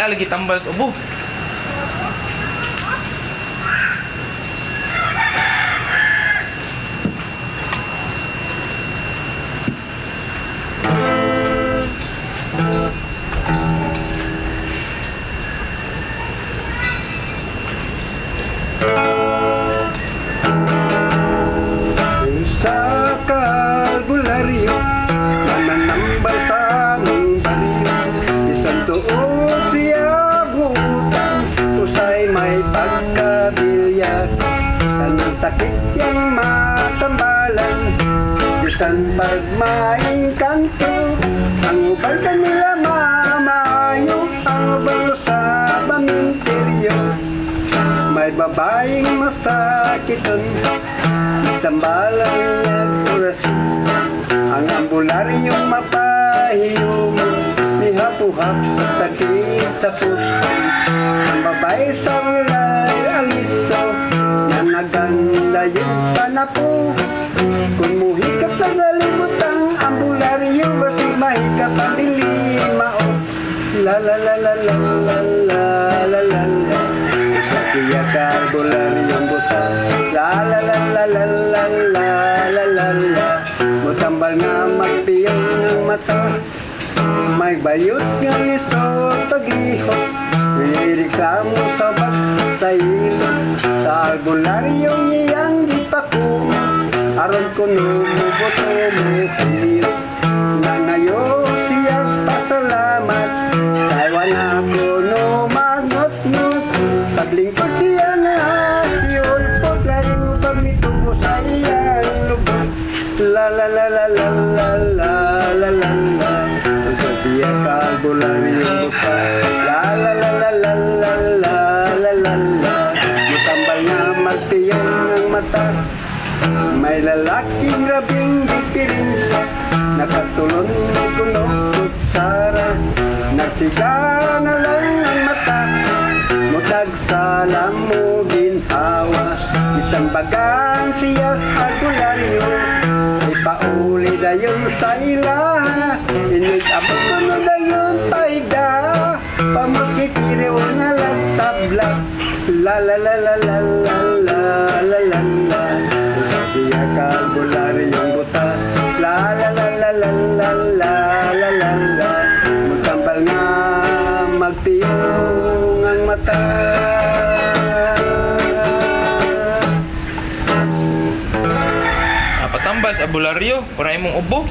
lagi tambal sa ubo. Sa kalbularyo nananambal sa aming baryo, isang tuon siya butan, usay may pagkabilyag, anong sakit yang matambalan, bisan pagmaing kanto, ang ubal kanila mamayo, ang ubal sa baminteryo, may babaeng masakitan, tambalang nagkurasyon, ang ambularyong mapahiyom, mihapuhap sa sakit sa puso, ang babae sa ulay alisto, na naganda yung panapo, kung muhikap na galimot ang ambularyo, basi mahikap ang dilimao, la la la la la la la la la la. Kaya karbularyong buta, la la la la la la la la la la. Mutambal nga magpiyong ng mata, may bayot nga liso tagihok, nilirikamo sa bag sa ilog, sa albularyong iyang ipako, aron ko numuboto muhil, na ngayon siya pasalamat, kaywan ako numagot-ngot, paglingkod siya nga iulpot, laring upang nitubo sa iyang lubot, la la la la la la la la la la. Ang sabiya ka albularyong buta, la la la la la la la la la la. Mutambal nga magpiyong ng mata, may lalaking grabing diferensya, nakatulon ni kunong kutsara, nagsigara na lang ang mata, mutag sa lamo ginhawa, isang bagang siya sa albularyo, ipauli dayon sa ila, inigabot ko na dayon sa ida, pamagkikiriw na lang tabla, la la la la la la la la la la. Kaya kalbularyong buta, la la la la la la la la la la. Magtambal nga magtiyong ang mata. Patambal sa bularyo, para imong ubo.